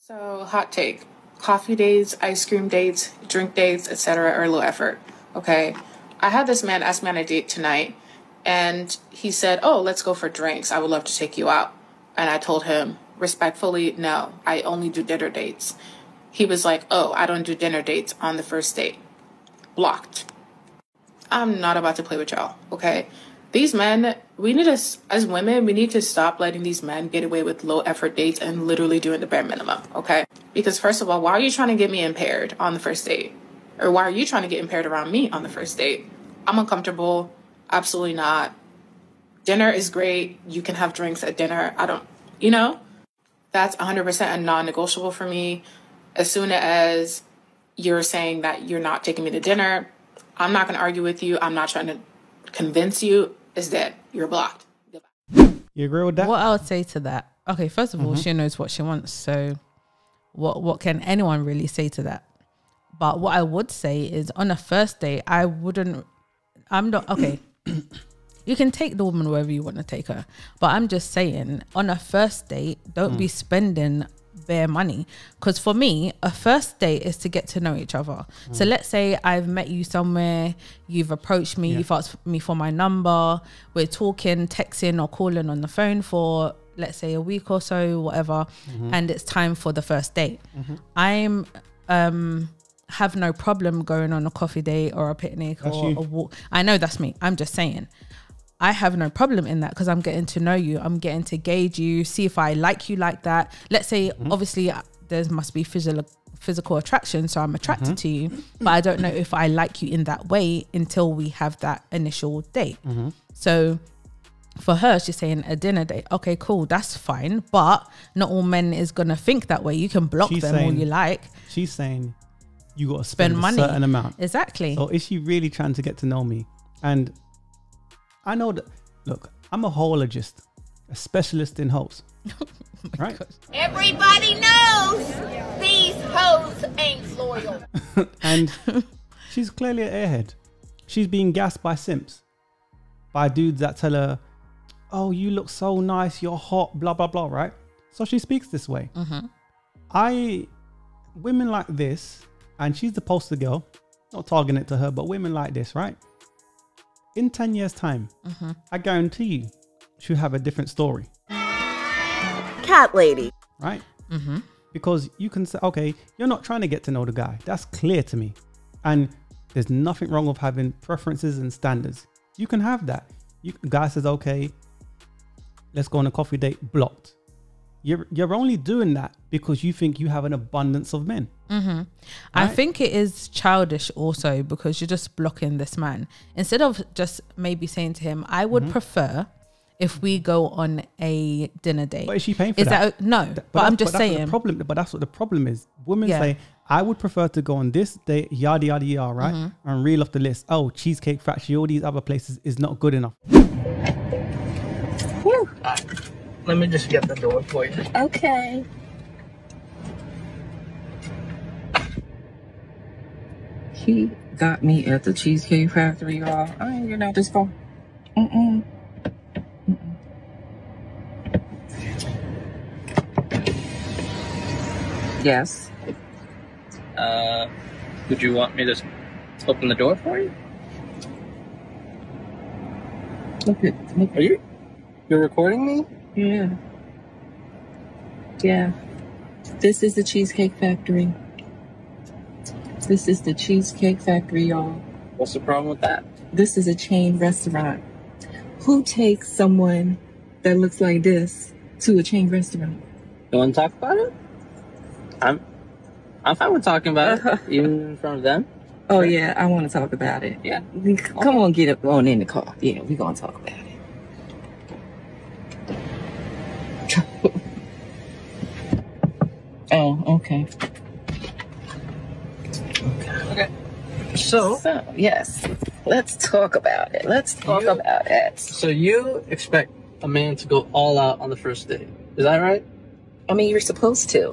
So, hot take. Coffee dates, ice cream dates, drink dates, etc. are low effort. Okay. I had this man ask me on a date tonight, and he said, "Oh, let's go for drinks. I would love to take you out." And I told him, respectfully, no, I only do dinner dates. He was like, "Oh, I don't do dinner dates on the first date." Blocked. I'm not about to play with y'all, okay? These men, we need to, as women, we need to stop letting these men get away with low effort dates and literally doing the bare minimum, okay? Because first of all, why are you trying to get me impaired on the first date? Or why are you trying to get impaired around me on the first date? I'm uncomfortable. Absolutely not. Dinner is great. You can have drinks at dinner. That's 100% a non-negotiable for me. As soon as you're saying that you're not taking me to dinner, I'm not going to argue with you. I'm not trying to convince you. It's dead. You're blocked. Goodbye. You agree with that? What I would say to that, okay, first of all, she knows what she wants. So what can anyone really say to that? But what I would say is on a first date, okay, you can take the woman wherever you want to take her. But I'm just saying, on a first date, don't be spending bare money. Because for me, a first date is to get to know each other. So let's say I've met you somewhere, you've approached me, you've asked me for my number, we're talking, texting or calling on the phone for, let's say, a week or so, whatever, and it's time for the first date. I'm have no problem going on a coffee date or a picnic or a walk. I know that's me. I'm just saying. I have no problem in that because I'm getting to know you. I'm getting to gauge you, see if I like you like that. Let's say, obviously, there must be physical attraction, so I'm attracted to you, but I don't know if I like you in that way until we have that initial date. So for her, she's saying a dinner date. Okay, cool, that's fine, but not all men is going to think that way. You can block them all you like. She's saying you got to spend money. A certain amount. Exactly. So is she really trying to get to know me? And I know that, look, I'm a holologist, a specialist in hoes. Right? God. Everybody knows these hoes ain't loyal. And she's clearly an airhead. She's being gassed by simps, by dudes that tell her, "Oh, you look so nice, you're hot, blah, blah, blah," right? So she speaks this way. Women like this, and she's the poster girl, not targeting it to her, but women like this, right? In 10 years' time, I guarantee you, she'll have a different story. Cat lady. Right? Because you can say, okay, you're not trying to get to know the guy. That's clear to me. And there's nothing wrong with having preferences and standards. You can have that. The guy says, okay, let's go on a coffee date, blocked. You're only doing that because you think you have an abundance of men. Right? I think it is childish also because you're just blocking this man. Instead of just maybe saying to him, I would prefer if we go on a dinner date. But is she paying for that? No, but I'm just saying. But that's what the problem is. Women say, I would prefer to go on this date, yada, yada, yada, right? And reel off the list. Oh, Cheesecake Factory, all these other places is not good enough. Whew. Let me just get the door for you. Okay. He got me at the Cheesecake Factory, y'all. I ain't getting out this car. Yes. Would you want me to open the door for you? Look. Are you? You're recording me? Yeah. Yeah. This is the Cheesecake Factory. This is the Cheesecake Factory, y'all. What's the problem with that? This is a chain restaurant. Who takes someone that looks like this to a chain restaurant? You want to talk about it? I'm fine with talking about it, even in front of them. Oh, yeah, I want to talk about it. Yeah. Come on, get up on in the car. Yeah, we're going to talk about it. Oh, okay. Okay. So, yes, let's talk about it. Let's talk about it. So you expect a man to go all out on the first date. Is that right? I mean, you're supposed to.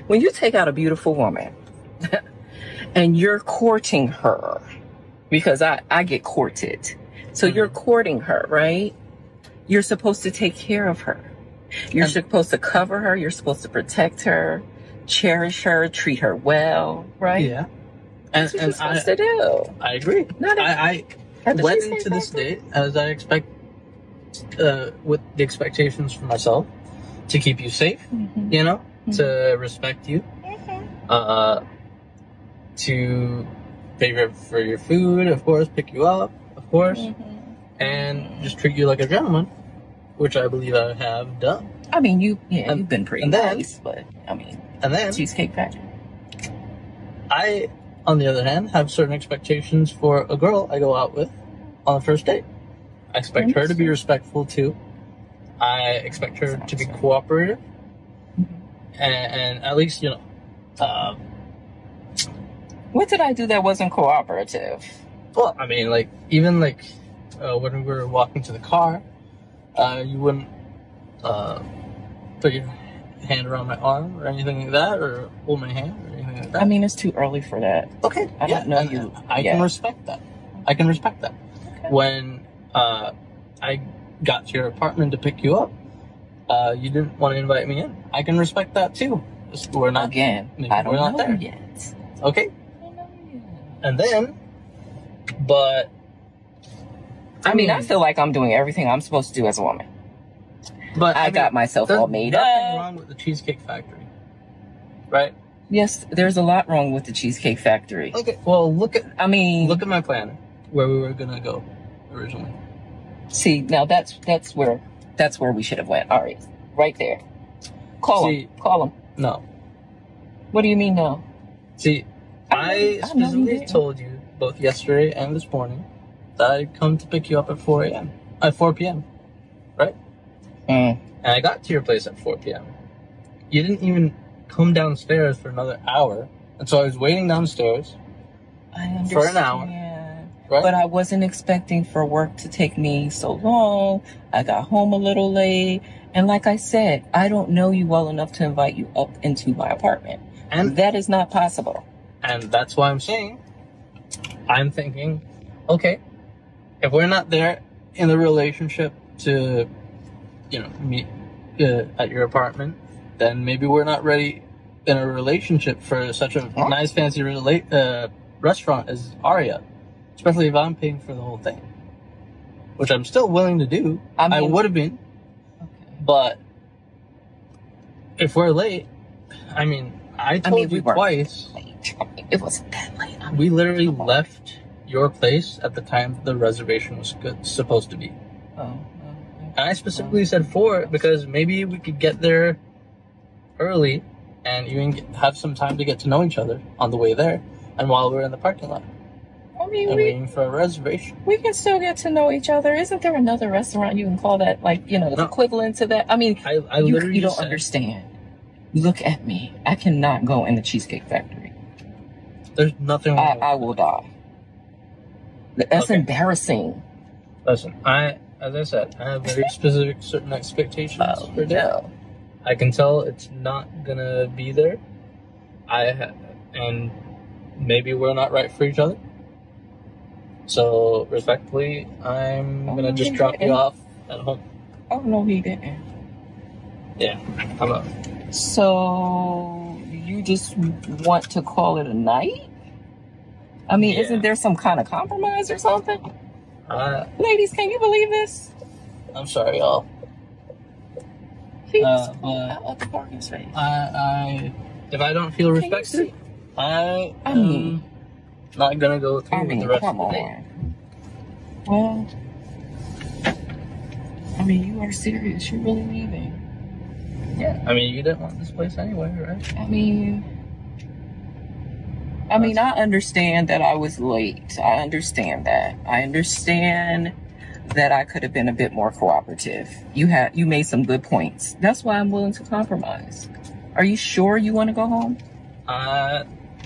When you take out a beautiful woman and you're courting her, because I get courted. So you're courting her, right? You're supposed to take care of her. You're supposed to cover her. You're supposed to protect her, cherish her, treat her well, right? Yeah. That's what you're supposed to do. I agree. I went into this date as I expect, with the expectations for myself to keep you safe, you know, to respect you, to pay for your food, of course, pick you up, of course, and just treat you like a gentleman, which I believe I have done. I mean, you've been pretty nice, but I mean, and then Cheesecake Factory. I, on the other hand, have certain expectations for a girl I go out with on the first date. I expect her to be respectful too. I expect her to be cooperative, and at least, you know. What did I do that wasn't cooperative? Well, I mean, like, even like when we were walking to the car, you wouldn't put your hand around my arm or anything like that, or hold my hand or anything like that. I mean, it's too early for that. Okay, I don't know you. I can respect that. I can respect that. Okay. When I got to your apartment to pick you up, you didn't want to invite me in. I can respect that too. We're not Again. I don't know there yet. Okay. And then, but I mean, I feel like I'm doing everything I'm supposed to do as a woman. But I got myself all made up. There's nothing wrong with the Cheesecake Factory, right? Yes, there's a lot wrong with the Cheesecake Factory. Okay, well, look at my plan where we were gonna go originally. See, now that's where we should have went. All right there. Call him. No. What do you mean no? See, I specifically told you both yesterday and this morning that I'd come to pick you up at 4 p.m. Right? And I got to your place at 4 p.m. You didn't even come downstairs for another hour, and so I was waiting downstairs for an hour. Right? But I wasn't expecting for work to take me so long. I got home a little late, and like I said, I don't know you well enough to invite you up into my apartment, and that is not possible. And that's why I'm saying, I'm thinking, okay, if we're not there in the relationship to, you know, meet at your apartment, then maybe we're not ready in a relationship for such a nice, fancy restaurant as Aria. Especially if I'm paying for the whole thing. Which I'm still willing to do. I would have been. Okay. But if we're late, I mean, I told you twice. It wasn't that late. We literally left your place at the time the reservation was supposed to be. And I specifically said 4 because maybe we could get there early and even have some time to get to know each other on the way there and while we're in the parking lot. I mean, waiting for a reservation. We can still get to know each other. Isn't there another restaurant you can call that, like, you know, the equivalent to that? I mean, I literally you don't understand. Look at me. I cannot go in the Cheesecake Factory. There's nothing wrong. I will die. That's embarrassing. Listen, as I said, I have very specific certain expectations for that. I can tell it's not gonna be there. And maybe we're not right for each other. So, respectfully, I'm gonna just drop you off at home. Oh, no, he didn't. Yeah, how about? So, you just want to call it a night? I mean, isn't there some kind of compromise or something? Ladies, can you believe this? I'm sorry, y'all. But the parking space. If I don't feel respected, I am not gonna go through with the rest of the day. Well, I mean, you are serious. You're really leaving. Yeah. I mean, you didn't want this place anyway, right? I mean, I understand that I was late. I understand that. I understand that I could have been a bit more cooperative. You made some good points. That's why I'm willing to compromise. Are you sure you want to go home?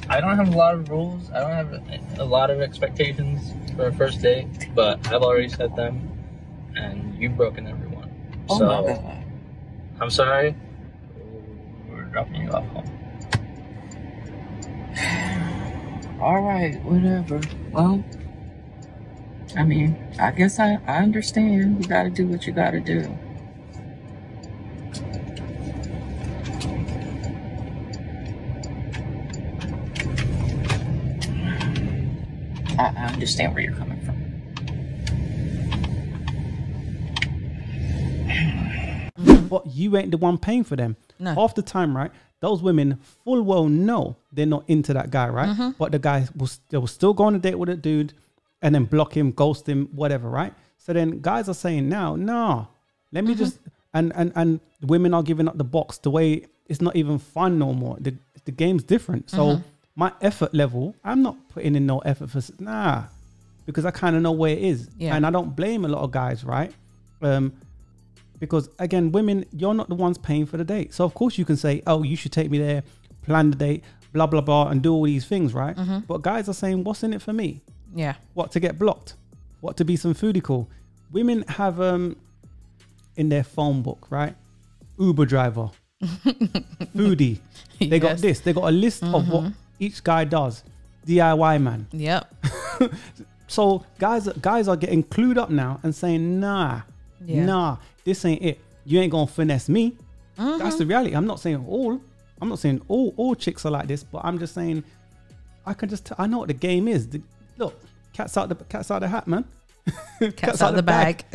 I don't have a lot of rules. I don't have a lot of expectations for a first date, but I've already set them, and you've broken every one. Oh my God. I'm sorry. We're dropping you off home. All right, whatever. Well, I mean, I guess I understand. You gotta do what you gotta do. I understand where you're coming from. But you ain't the one paying for them. No. Half the time, right? Those women full well know they're not into that guy, right? But the guy they will still go on a date with a dude and then block him, ghost him, whatever, right? So then guys are saying now, nah, let me just, and women are giving up the box the way it's not even fun no more. The game's different. So my effort level, I'm not putting in no effort for, because I kind of know where it is. Yeah. And I don't blame a lot of guys, right? Because again, women, you're not the ones paying for the date. So of course you can say, oh, you should take me there, plan the date, blah, blah, blah, and do all these things, right? But guys are saying, what's in it for me? Yeah. What, to get blocked? What, to be some foodie call? Women have in their phone book, right? Uber driver, foodie. They got this. They got a list of what each guy does. DIY man. Yep. So guys are getting clued up now and saying, nah, this ain't it. You ain't gonna finesse me. That's the reality. I'm not saying all chicks are like this, but I'm just saying I know what the game is. Look, cat's out the hat, man. Cat's out the bag.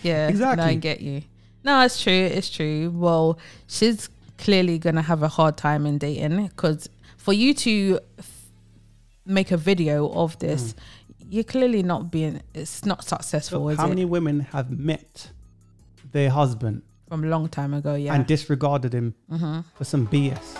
Yeah, exactly. No, I get you. No, it's true. It's true. Well, she's clearly gonna have a hard time in dating, because for you to make a video of this, you're clearly not being. It's not successful. Look, how many women have met their husband from a long time ago? Yeah, and disregarded him for some BS?